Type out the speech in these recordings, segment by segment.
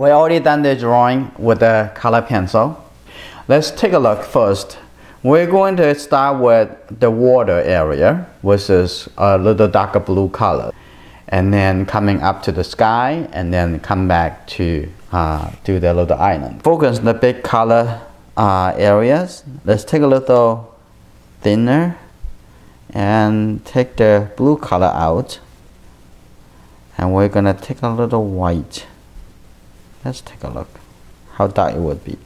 We already done the drawing with the color pencil. Let's take a look first. We're going to start with the water area, which is a little darker blue color, and then coming up to the sky, and then come back to the little island. Focus on the big color areas. Let's take a little thinner and take the blue color out, and we're gonna take a little white. Let's take a look how dark it would be.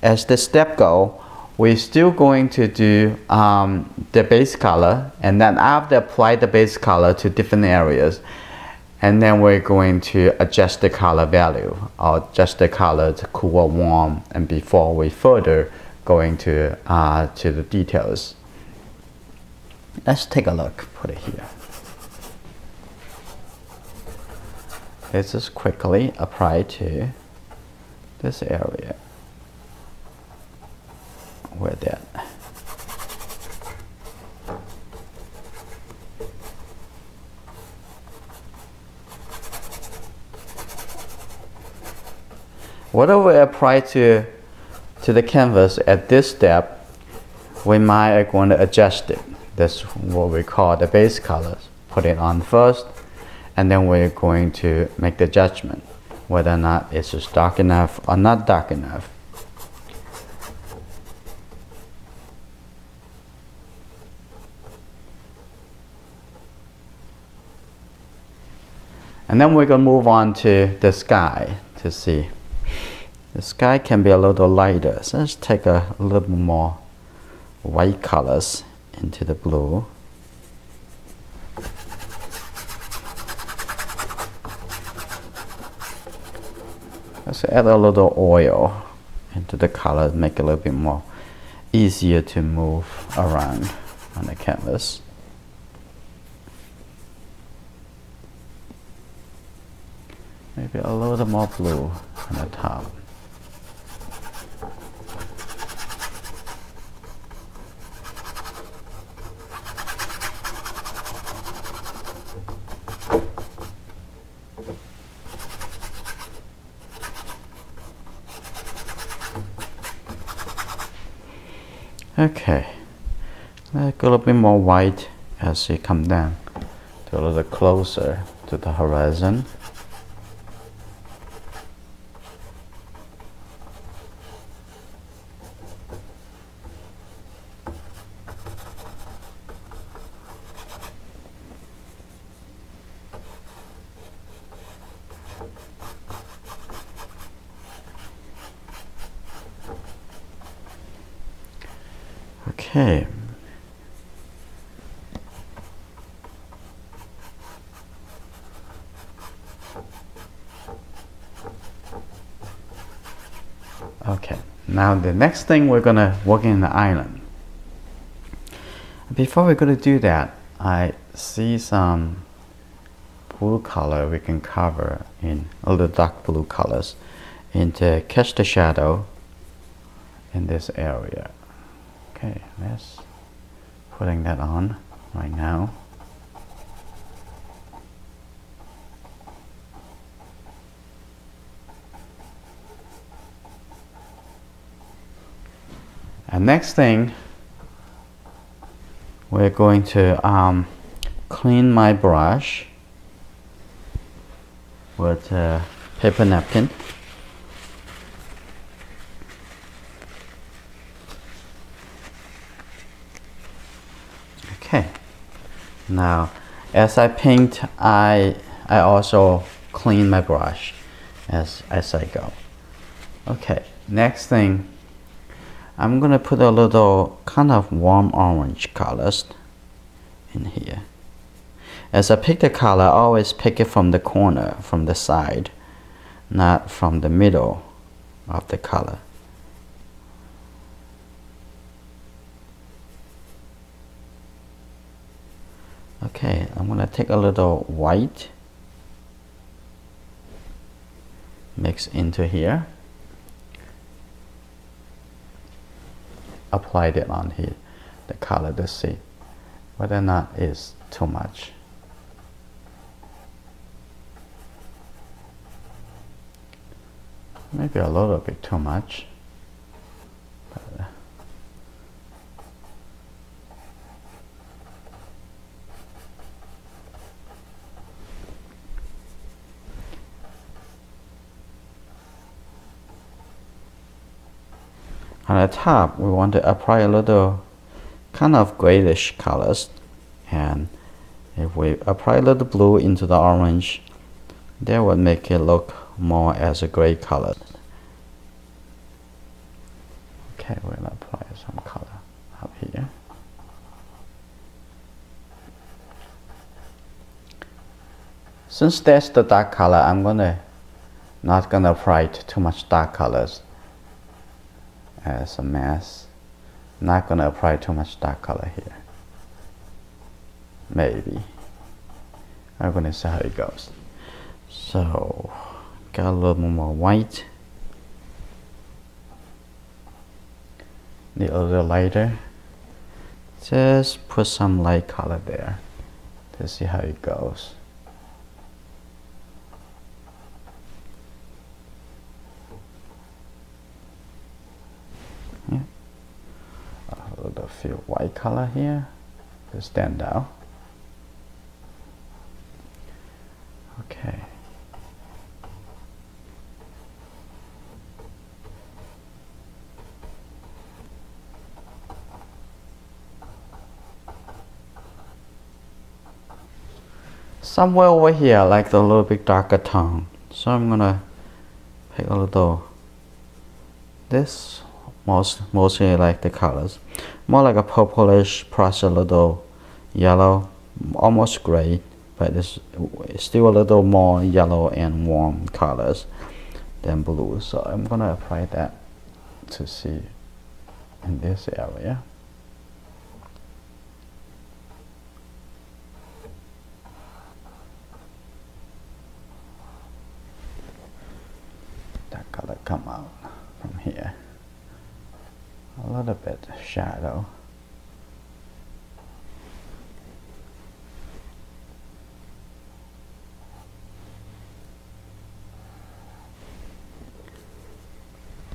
As the step go, we're still going to do the base color, and then after apply the base color to different areas, and then we're going to adjust the color value or adjust the color to cool or warm, and before we further going to the details. Let's take a look. Put it here. Let's just quickly apply to this area. Where that? Whatever we apply to the canvas at this step, we might going to adjust it. That's what we call the base colors. Put it on first, and then we're going to make the judgment whether or not it's just dark enough or not dark enough. And then we're going to move on to the sky to see. The sky can be a little lighter, so let's take a little more white colors into the blue. Let's add a little oil into the color, make it a little bit more easier to move around on the canvas. Maybe a little more blue on the top. Okay, let's go a little bit more white as you come down to a little closer to the horizon. Okay. Okay, now the next thing we're gonna work in the island. Before we're gonna do that, I see some blue color we can cover in a little dark blue colors and to catch the shadow in this area. Okay, let's putting that on right now. And next thing, we're going to clean my brush with a paper napkin. Okay, now as I paint, I also clean my brush as I go. Okay, next thing, I'm gonna put a little kind of warm orange colors in here. As I pick the color, I always pick it from the corner, from the side, not from the middle of the color. Okay, I'm gonna take a little white, mix into here, apply it on here, the color to see whether or not it's too much. Maybe a little bit too much. On the top, we want to apply a little kind of grayish colors, and if we apply a little blue into the orange, that would make it look more as a gray color. Okay, we're gonna apply some color up here. Since that's the dark color, I'm not gonna apply too much dark colors as a mask. Not gonna apply too much dark color here. Maybe. I'm gonna see how it goes. So, got a little more white. Need a little lighter. Just put some light color there to see how it goes. Yeah. A little few white color here to stand out. Okay. Somewhere over here, I like the little bit darker tone, so I'm gonna pick a little. This mostly like the colors, more like a purplish plus a little yellow, almost gray, but it's still a little more yellow and warm colors than blue. So I'm gonna apply that to see in this area. That color come out from here. A little bit shadow.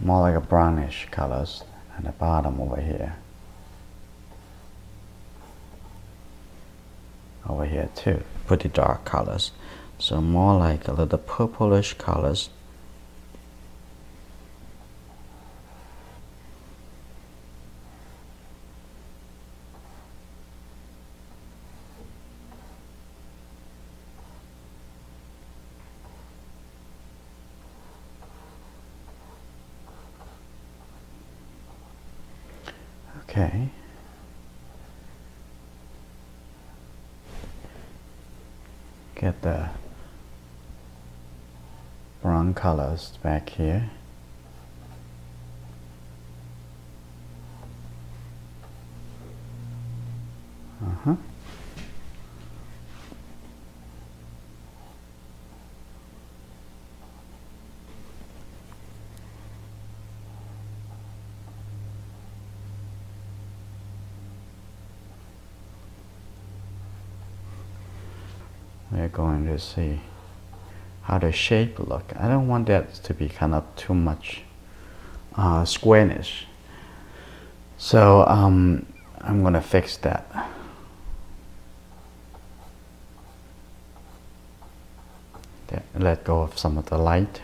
More like a brownish colors at the bottom over here. Over here too, pretty dark colors. So more like a little purplish colors. Okay. Get the brown colors back here. We're going to see how the shape look. I don't want that to be kind of too much squarish. So I'm gonna fix that. Let go of some of the light.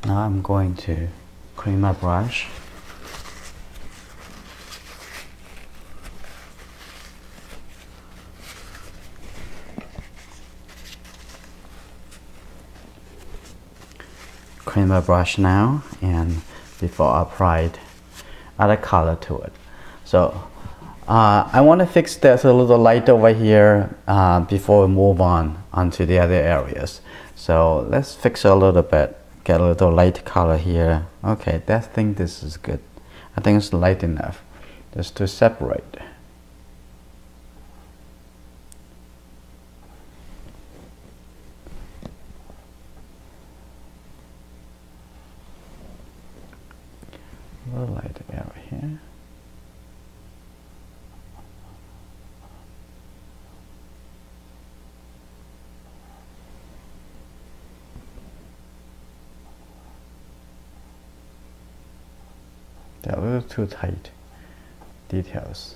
Now I'm going to clean my brush. Clean my brush now, and before I applied other color to it. So I want to fix that a little light over here before we move on onto the other areas. So let's fix it a little bit, get a little light color here. Okay, this is good. I think it's light enough just to separate. A little light area here. They're a little too tight details.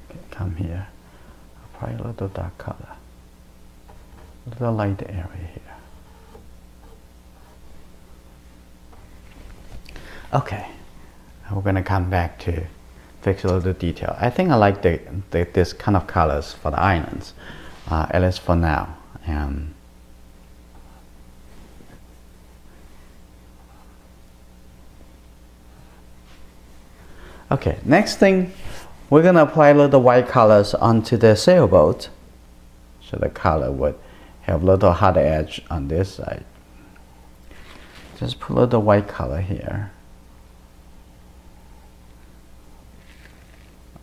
Okay, come here. Apply a little dark color. A little light area here. Okay, we're gonna come back to fix a little detail. I think I like this kind of colors for the islands, at least for now. Okay, next thing, we're gonna apply a little white colors onto the sailboat, so the color would have a little hard edge on this side. Just put a little white color here.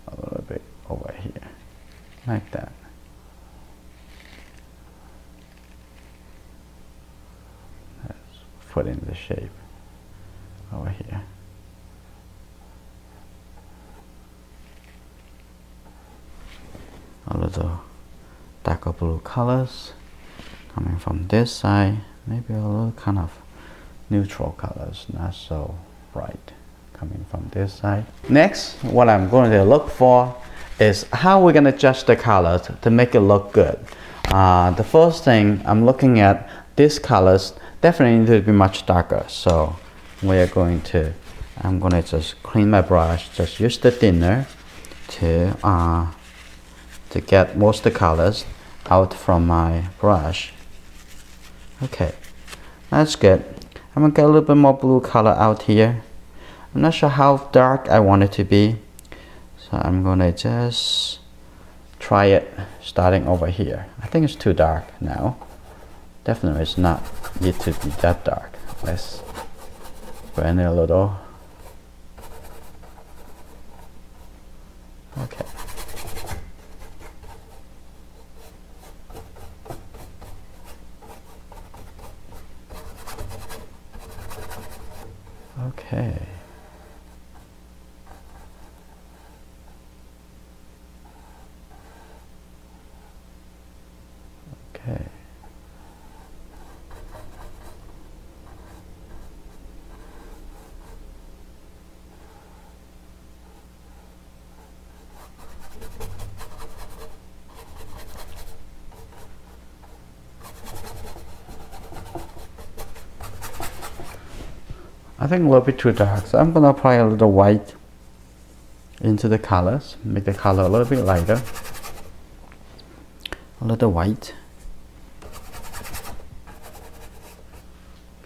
A little bit over here, like that. Let's put in the shape over here. A little darker blue colors coming from this side, maybe a little kind of neutral colors, not so bright, coming from this side. Next, what I'm going to look for is how we're going to adjust the colors to make it look good. The first thing I'm looking at, these colors definitely need to be much darker, so I'm going to just clean my brush, just use the thinner to get most of the colors out from my brush. Okay, that's good. I'm gonna get a little bit more blue color out here. I'm not sure how dark I want it to be, so I'm gonna just try it starting over here. I think it's too dark now. Definitely it's not need to be that dark. Let's blend it a little. Okay. Okay. Okay. I think a little bit too dark, so I'm going to apply a little white into the colors, make the color a little bit lighter. A little white.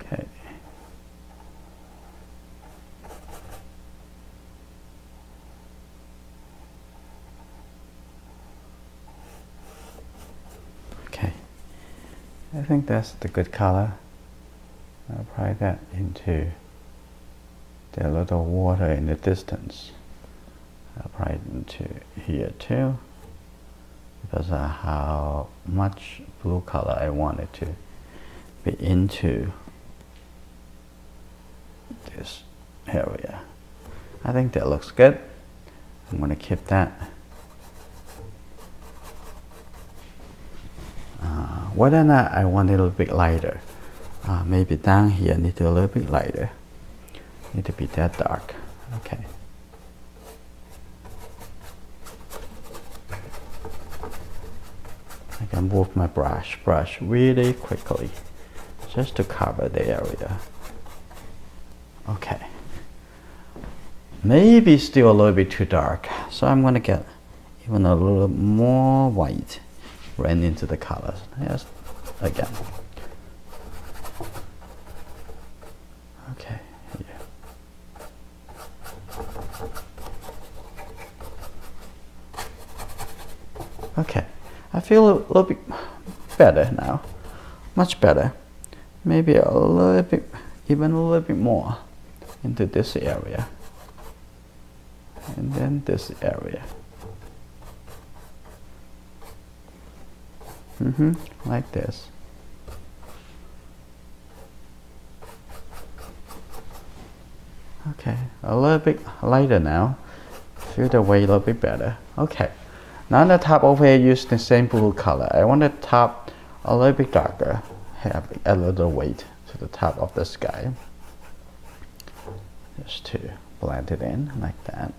Okay. Okay. I think that's the good color. I'll apply that into the little water in the distance. I'll apply it into here too, because of how much blue color I want it to be into this area. I think that looks good. I'm going to keep that. Whether or not I want it a little bit lighter, maybe down here need to a little bit lighter. Need to be that dark. Okay. I can move my brush really quickly just to cover the area. Okay. Maybe still a little bit too dark, so I'm gonna get even a little more white right into the colors. Yes, again. Okay. Okay, I feel a little bit better now, much better. Maybe a little bit, even a little bit more into this area, and then this area. Like this. Okay, a little bit lighter now. Feel the weight a little bit better. Okay. Now the top over here, use the same blue color. I want the top a little bit darker, have a little weight to the top of the sky. Just to blend it in like that.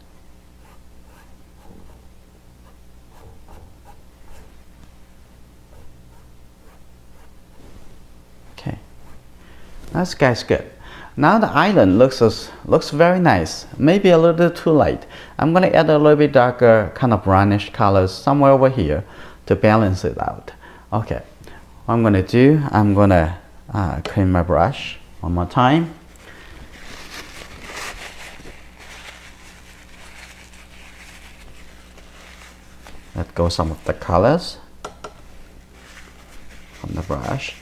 Okay, that sky's good. Now the island looks very nice. Maybe a little too light. I'm gonna add a little bit darker, kind of brownish colors somewhere over here to balance it out. Okay, what I'm gonna do, I'm gonna clean my brush one more time. Let go some of the colors from the brush.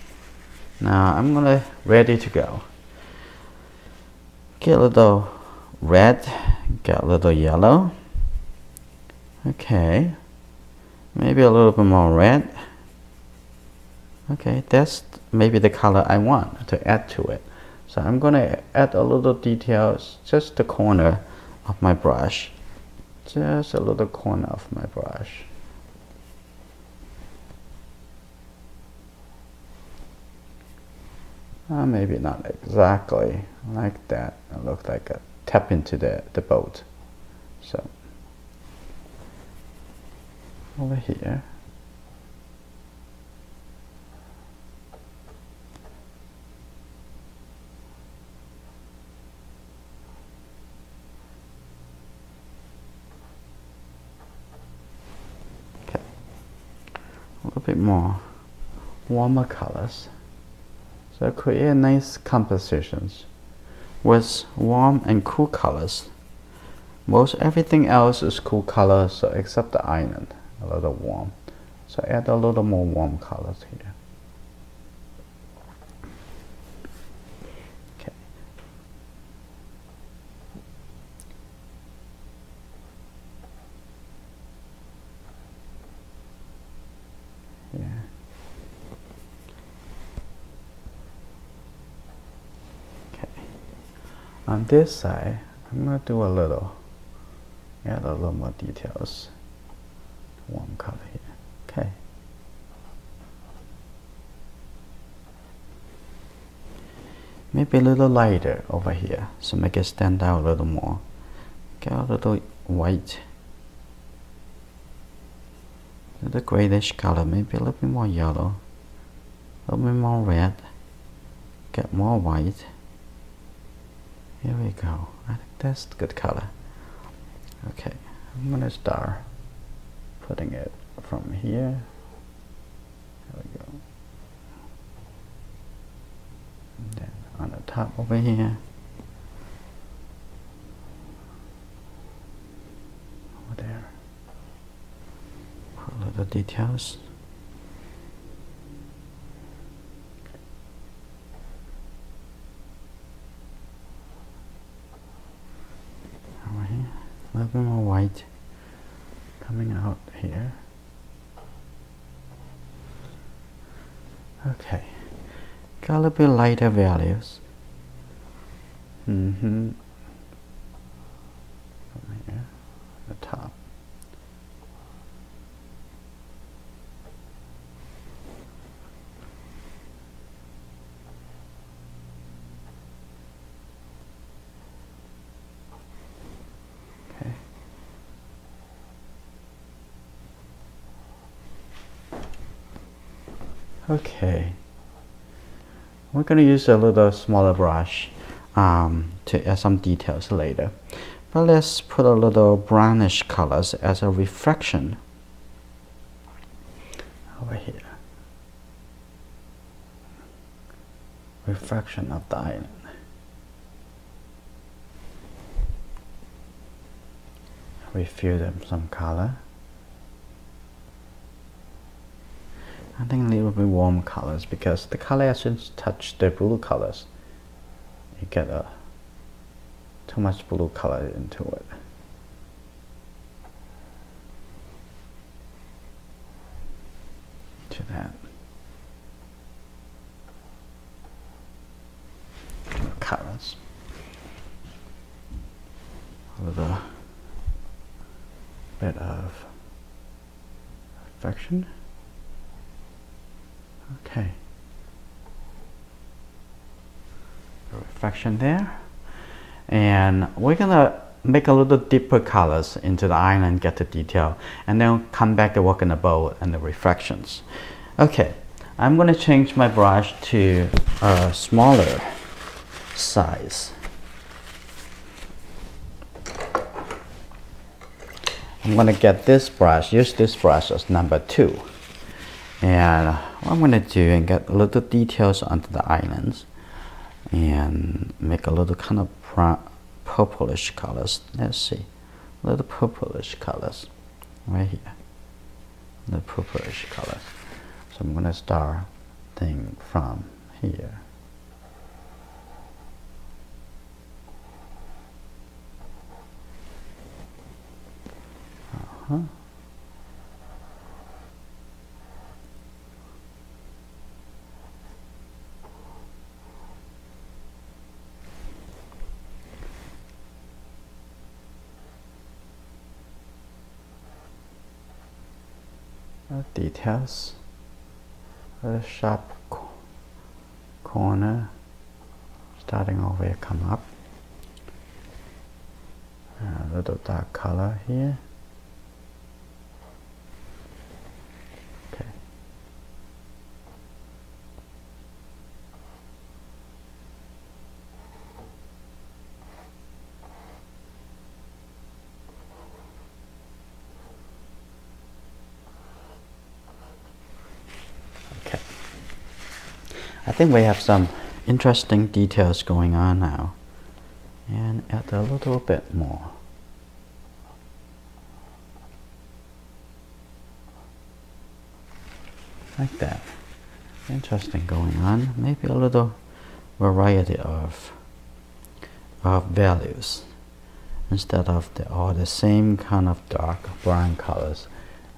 Now I'm gonna ready to go. Get a little red, get a little yellow. Okay, maybe a little bit more red. Okay, that's maybe the color I want to add to it. So I'm gonna add a little details, just the corner of my brush. Just a little corner of my brush. Maybe not exactly like that. It looks like a tap into the boat. So over here. Okay. A little bit more warmer colors. So create nice compositions with warm and cool colors. Most everything else is cool colors, so except the island, a little warm. So add a little more warm colors here. Okay. Yeah. On this side, I'm going to do add a little more details. Warm color here. Okay. Maybe a little lighter over here, so make it stand out a little more. Get a little white. A little grayish color, maybe a little bit more yellow. A little bit more red. Get more white. Here we go. I think that's good color. Okay, I'm gonna start putting it from here. There we go. And then on the top over here. Over there. Put a little details. A little bit more white coming out here. Okay, got a little bit lighter values. From here, the top. Okay, we're going to use a little smaller brush to add some details later. But let's put a little brownish colors as a reflection over here. Reflection of the island. Refill them some color. I think a little bit warm colors because the color actually touch the blue colors. You get too much blue color into it. To that. Colors. A little bit of reflection. Okay. The reflection there. And we're gonna make a little deeper colors into the island, get the detail, and then come back to work in the boat and the reflections. Okay, I'm gonna change my brush to a smaller size. I'm gonna get this brush, use this brush as number 2. And what I'm gonna do and get little details onto the islands and make a little kind of purplish colors. Let's see, little purplish colors right here. The purplish colors. So I'm gonna start thing from here. Details, a sharp corner starting over here, come up, a little dark color here. Okay. I think we have some interesting details going on now, and add a little bit more. Like that. Interesting going on. Maybe a little variety of values instead of all the same kind of dark brown colors.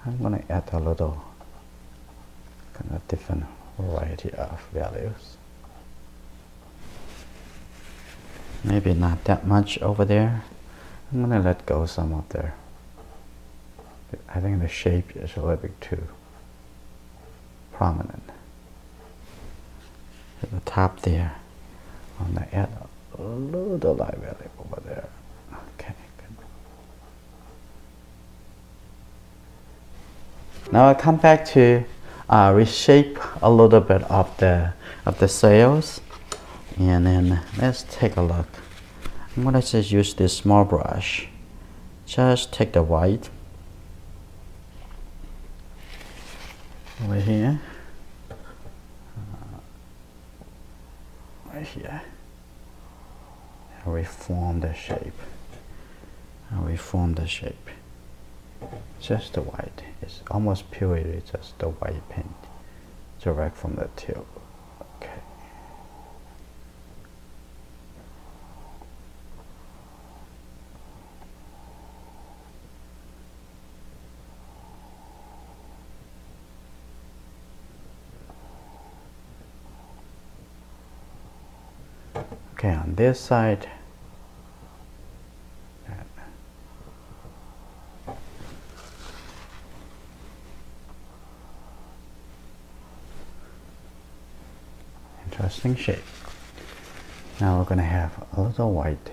I'm going to add a little kind of different variety of values. Maybe not that much over there. I'm going to let go some of there. I think the shape is a little bit too prominent. At the top there, I'm going to add a little light value over there. Okay, good. Now I come back to reshape a little bit of the sails, and then let's take a look. I'm gonna just use this small brush. Just take the white over here, right here, and reform the shape. Just the white. It's almost purely just the white paint, direct from the tube. Okay. Okay, on this side, interesting shape. Now we're going to have a little white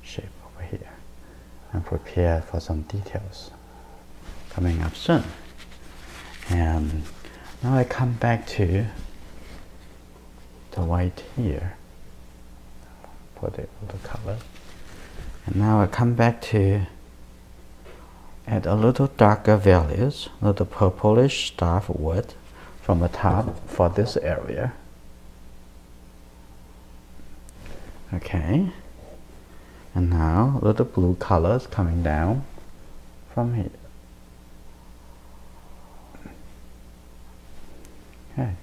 shape over here and prepare for some details coming up soon. And now I come back to the white here, put it with the color, and now I come back to add a little darker values, a little purplish staff wood from the top for this area. Okay, and now little blue colors coming down from here. Okay,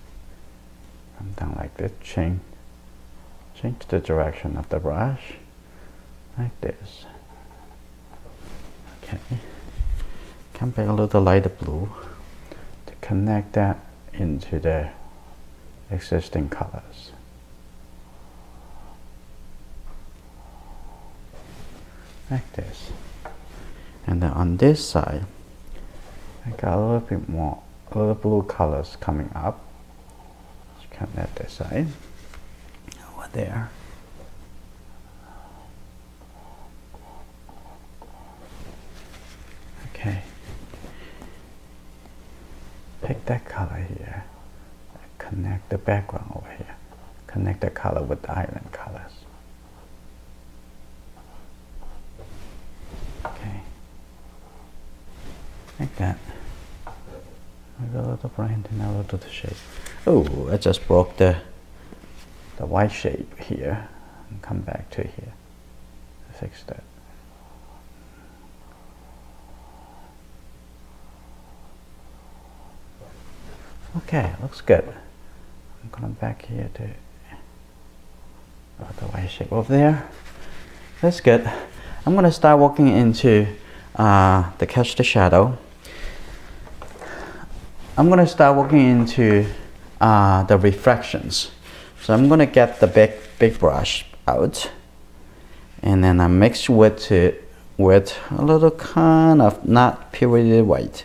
come down like this, change the direction of the brush, like this. Okay, come back a little lighter blue to connect that into the existing colors. Like this. And then on this side, I got a little bit more, a little blue colors coming up. Let's connect this side over there. Okay. Pick that color here. Connect the background over here. Connect the color with the island colors. Okay. Like that. A little bright and a little shape. Oh, I just broke the white shape here. And come back to here. Fix that. Okay, looks good. I'm going back here to the white shape over there. That's good. I'm going to start working into the catch the shadow. I'm going to start working into the reflections. So I'm going to get the big brush out, and then I mix with it with a little kind of not purely white,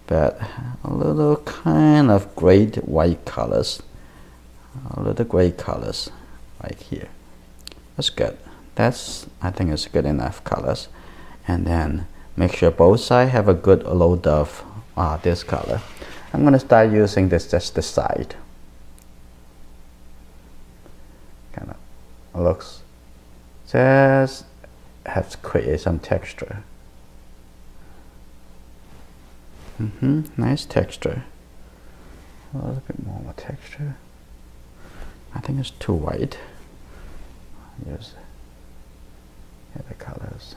but a little kind of gray white colors, a little gray colors right here. That's good. I think it's good enough colors. And then make sure both sides have a good load of this color. I'm going to start using this just the side. Kind of looks, just have to create some texture. Nice texture. A little bit more texture. I think it's too white. Use the colors.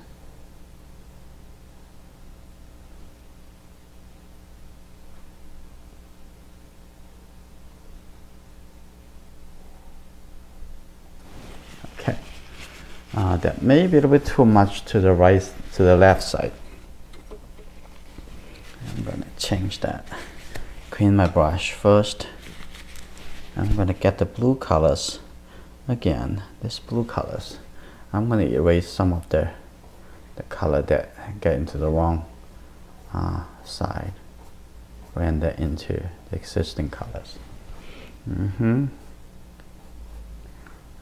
Okay. That may be a little bit too much to the right, to the left side. I'm going to change that. Clean my brush first. I'm going to get the blue colors again. This blue colors. I'm going to erase some of the color that get into the wrong side. Render into the existing colors.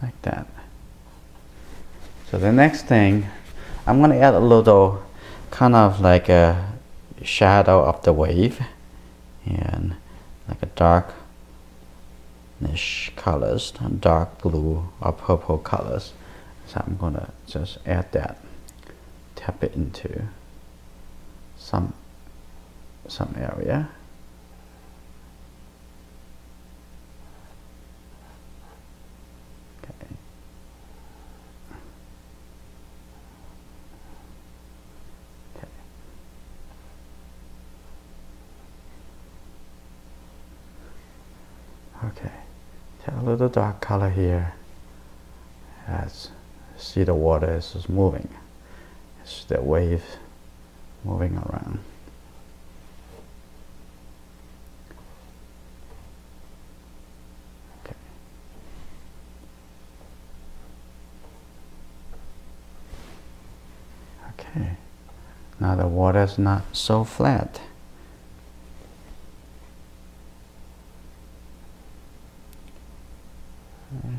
Like that. So the next thing, I'm going to add a little kind of like a shadow of the wave and like a darkish colors, dark blue or purple colors. So I'm gonna just add that, tap it into some area. Okay. Okay, take a little dark color here. As see the water is just moving. It's the wave moving around. Okay. Okay. Now the water is not so flat.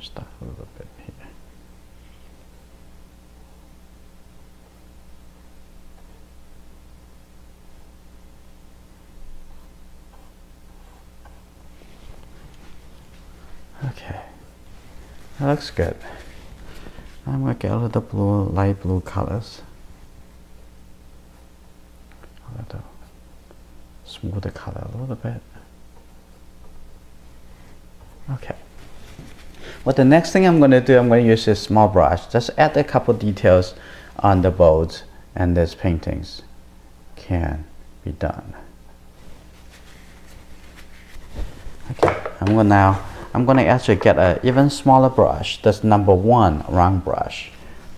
Start a little bit here. Okay, that looks good. I'm going to get a little blue, light blue colors. A little smooth the color a little bit. Okay. Well, the next thing I'm going to do, I'm going to use this small brush. Just add a couple details on the boats, and these paintings can be done. Okay, I'm going to actually get an even smaller brush. That's number 1 round brush.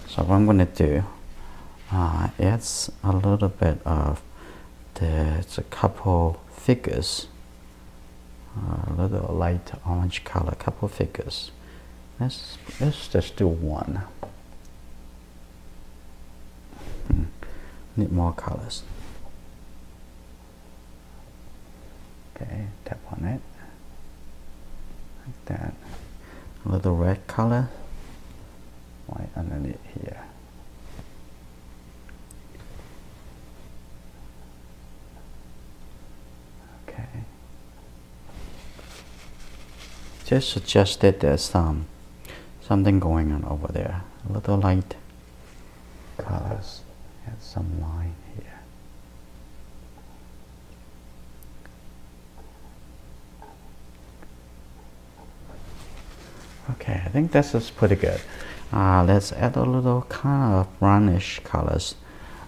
So what I'm going to do, it's a little bit of there's a couple figures, a little light orange color, couple figures. Let's just do one. Need more colors. Okay, tap on it like that. A little red color right underneath here. Okay. Just suggested there's something going on over there. A little light colors. Add some line here. Okay, I think this is pretty good. Let's add a little kind of brownish colors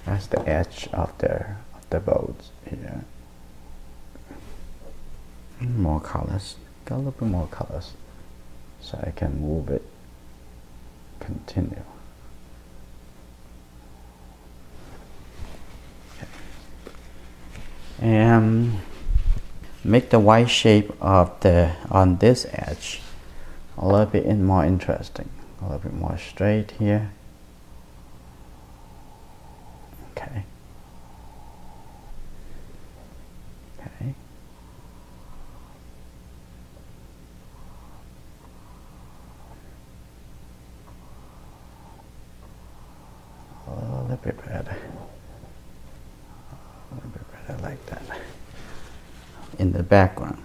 as the edge of the boat here. More colors. Got a little bit more colors, so I can move it. Continue. Okay. And make the white shape of on this edge a little bit more interesting, a little bit more straight here. Okay. Okay. A little bit better. A little bit better like that. In the background.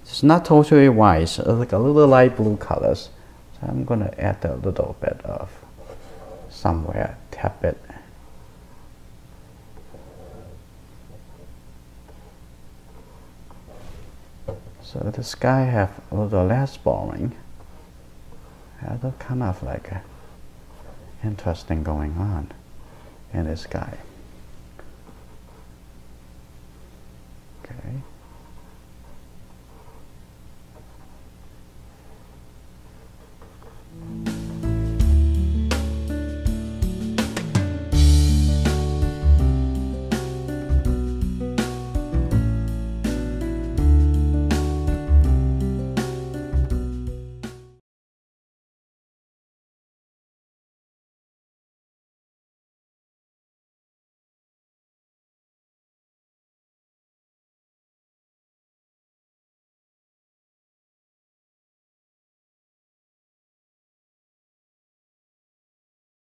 It's not totally white, so it's like a little light blue colors. So I'm going to add a little bit of somewhere, tap it. So the sky have a little less boring. Have a kind of like a interesting going on in the sky. Okay.